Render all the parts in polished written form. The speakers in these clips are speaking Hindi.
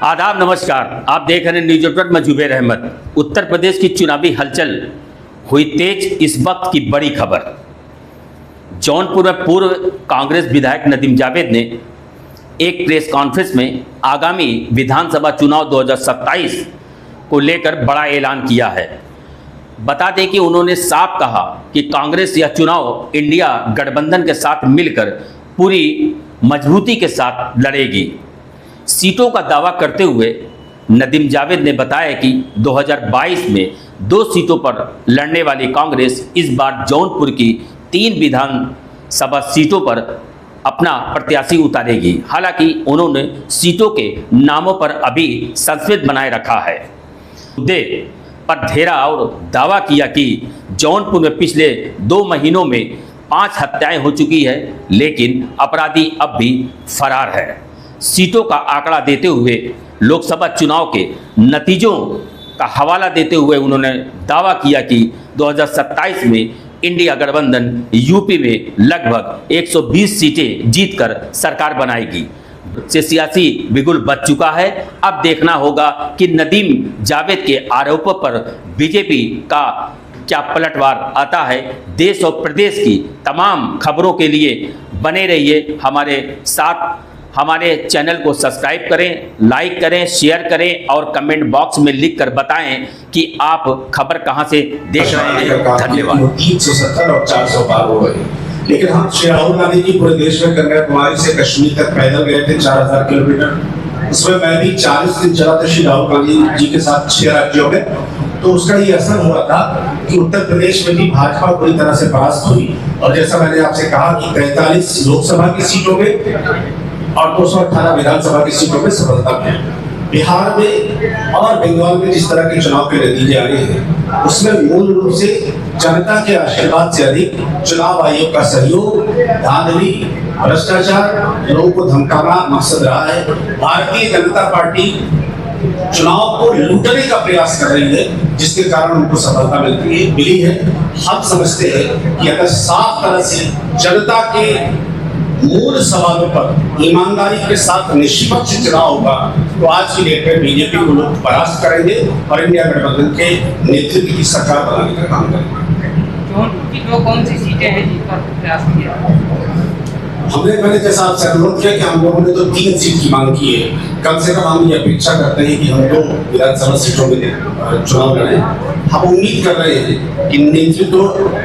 आदाब, नमस्कार। आप देख रहे हैं न्यूज नेटवर्क में जुबैर अहमद। उत्तर प्रदेश की चुनावी हलचल हुई तेज। इस वक्त की बड़ी खबर, जौनपुर में पूर्व कांग्रेस विधायक नदीम जावेद ने एक प्रेस कॉन्फ्रेंस में आगामी विधानसभा चुनाव 2027 को लेकर बड़ा ऐलान किया है। बता दें कि उन्होंने साफ कहा कि कांग्रेस यह चुनाव इंडिया गठबंधन के साथ मिलकर पूरी मजबूती के साथ लड़ेगी। सीटों का दावा करते हुए नदीम जावेद ने बताया कि 2022 में 2 सीटों पर लड़ने वाली कांग्रेस इस बार जौनपुर की 3 विधानसभा सीटों पर अपना प्रत्याशी उतारेगी। हालांकि उन्होंने सीटों के नामों पर अभी सस्पेंस बनाए रखा है। मुद्दे पर घेरा और दावा किया कि जौनपुर में पिछले 2 महीनों में 5 हत्याएं हो चुकी है, लेकिन अपराधी अब भी फरार है। सीटों का आंकड़ा देते हुए लोकसभा चुनाव के नतीजों का हवाला देते हुए उन्होंने दावा किया कि 2027 में इंडिया गठबंधन यूपी में लगभग 120 सीटें जीतकर सरकार बनाएगी। से सियासी बिगुल बच चुका है। अब देखना होगा कि नदीम जावेद के आरोपों पर बीजेपी का क्या पलटवार आता है। देश और प्रदेश की तमाम खबरों के लिए बने रहिए हमारे साथ। हमारे चैनल को सब्सक्राइब करें, लाइक करें, शेयर करें और कमेंट बॉक्स में लिखकर बताएं कि आप खबर कहां से देख रहे हैं। धन्यवाद। 370 और 400 पार हो गए, लेकिन हम श्री राहुल गांधी जी पूरे देश में कन्याकुमारी से कश्मीर तक पैदल गए थे 4000 किलोमीटर। उसमें मैं भी 40 दिन चला था श्री राहुल गांधी जी के साथ 6 राज्यों में। तो उसका ये असर हुआ था कि उत्तर प्रदेश में भी भाजपा पूरी तरह से परास्त हुई। और जैसा मैंने आपसे कहा कि 43 लोकसभा की सीटों में और 218 विधानसभा की सीटों में सफलता मिली। बिहार में और बंगाल में जिस तरह के चुनाव के नतीजे आ रहे हैं, उसमें मूल रूप से जनता के आशीर्वाद से अधिक चुनाव आयोग का सहयोग, धांधली, भ्रष्टाचार, लोगों को धमकाना मकसद रहा है। भारतीय जनता पार्टी चुनाव को लूटने का प्रयास कर रही है, जिसके कारण उनको सफलता मिली है। हम समझते हैं कि अगर साफ तरह से जनता के मूल सवालों पर ईमानदारी के साथ निष्पक्ष चुनाव होगा तो आज की डेट में बीजेपी को लोग परास्त करेंगे और इंडिया गठबंधन के नेतृत्व की सरकार बनाने का काम करेंगे। कौन सी सीटें हैं जिन पर प्रयास किया? हमने पहले जैसा आपसे अनुरोध किया कि हम लोगों ने तो 3 सीट की मांग की है। कम से कम हम ये अपेक्षा करते हैं कि हम 2 विधानसभा सीटों में चुनाव लड़ें। हम उम्मीद कर रहे हैं कि नेतृत्व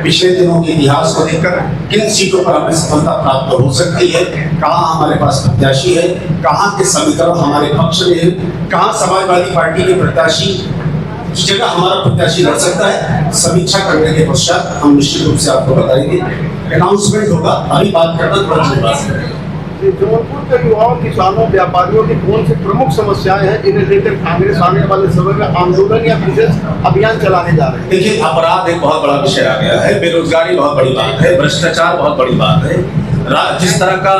पिछले दिनों के इतिहास को देखकर किन सीटों पर हमें सफलता प्राप्त हो सकती है, कहाँ हमारे पास प्रत्याशी है, कहाँ के समीकरण हमारे पक्ष में है, कहाँ समाजवादी पार्टी के प्रत्याशी जिस जगह हमारा प्रत्याशी लड़ सकता है। समीक्षा करने के पश्चात हम निश्चित रूप से आपको बताएंगे। अनाउंसमेंट होगा। अभी बात करना थोड़ा जल्दबाजी है। जौनपुर के युवाओं, किसानों, व्यापारियों की कौन सी प्रमुख समस्याएं हैं जिन्हें लेकर कांग्रेस आने वाले समय में आंदोलन या विशेष अभियान चलाने जा रहे हैं? देखिए, अपराध एक बहुत बड़ा विषय आ गया है, बेरोजगारी बहुत बड़ी बात है, भ्रष्टाचार बहुत बड़ी बात है। जिस तरह का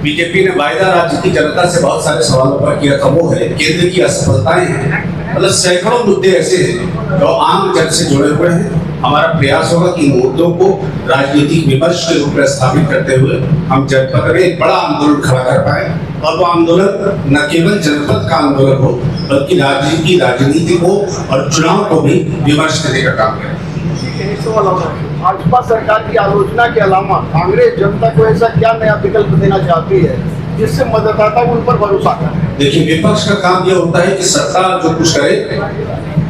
बीजेपी ने वायदा राज्य की जनता से बहुत सारे सवालों पर किया था, वो है केंद्र की असफलताएं हैं। मतलब सैकड़ों मुद्दे ऐसे हैं जो आम जन से जुड़े हुए हैं। हमारा प्रयास होगा कि इन मुद्दों को राजनीतिक विमर्श के रूप में स्थापित करते हुए हम जनपद में एक बड़ा आंदोलन खड़ा कर पाए। और वो आंदोलन न केवल जनपद का आंदोलन हो, बल्कि राज्य की राजनीति को और चुनाव को भी विमर्श करने का काम करें। भाजपा सरकार की आलोचना के अलावा कांग्रेस जनता को ऐसा क्या नया विकल्प देना चाहती है जिससे मतदाता उन पर भरोसा करे? देखिए, विपक्ष का काम यह होता है कि सरकार जो कुछ करे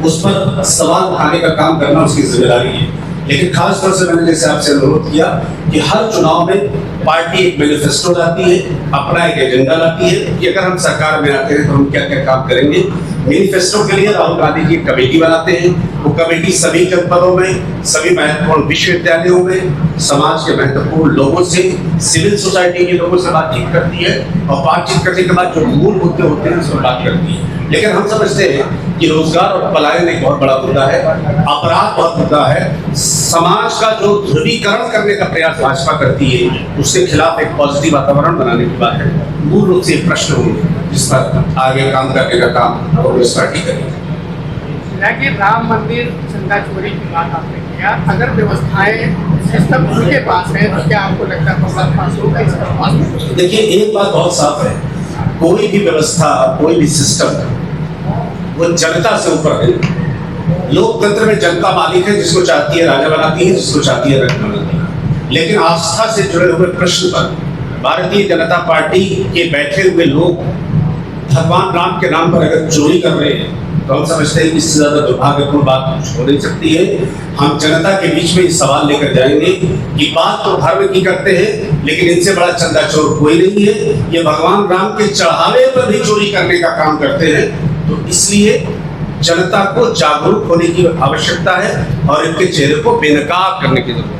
उस पर सवाल उठाने का काम करना उसकी जिम्मेदारी है। लेकिन खास तौर से मैंने जैसे आपसे अनुरोध किया कि हर चुनाव में पार्टी एक मैनिफेस्टो लाती है, अपना एक एजेंडा लाती है कि अगर हम सरकार में आते हैं तो हम क्या क्या काम करेंगे। मैनिफेस्टो के लिए राहुल गांधी जी कमेटी बनाते हैं। वो कमेटी सभी जनपदों में, सभी महत्वपूर्ण विश्वविद्यालयों में, समाज के महत्वपूर्ण लोगों से, सिविल सोसाइटी के लोगों से बातचीत करती है और बातचीत करने के बाद जो मूल मुद्दे होते हैं उस पर बात करती है। लेकिन हम समझते हैं कि रोजगार और पलायन एक बहुत बड़ा मुद्दा है, अपराध बहुत मुद्दा है। समाज का जो ध्रुवीकरण करने का प्रयास भाजपा करती है, उसके खिलाफ एक पॉजिटिव वातावरण बनाने की बात है। मूल रूप से प्रश्न होंगे जिस पर आगे काम करने का काम कांग्रेस पार्टी करेगी। राम मंदिर चंदा चोरी की बात आपने किया, अगर व्यवस्थाएं सिस्टम उनके पास है तो क्या आपको लगता है? देखिए, एक बात बहुत साफ है कोई भी व्यवस्था, कोई भी सिस्टम वो जनता से ऊपर है। लोकतंत्र में जनता मालिक है, जिसको चाहती है राजा बनाती है, जिसको चाहती है रंग बनाती है। लेकिन आस्था से जुड़े हुए प्रश्न पर भारतीय जनता पार्टी के बैठे हुए लोग भगवान राम के नाम पर अगर चोरी कर रहे हैं तो हम समझते हैं कि इससे ज्यादा दुर्भाग्यपूर्ण बात कुछ हो नहीं सकती है। हम जनता के बीच में इस सवाल लेकर जाएंगे कि बात तो धर्म की करते हैं, लेकिन इनसे बड़ा चंदा चोर कोई नहीं है। ये भगवान राम के चढ़ावे पर भी चोरी करने का काम करते हैं। तो इसलिए जनता को जागरूक होने की आवश्यकता है और इनके चेहरे को बेनकाब करने की जरूरत है।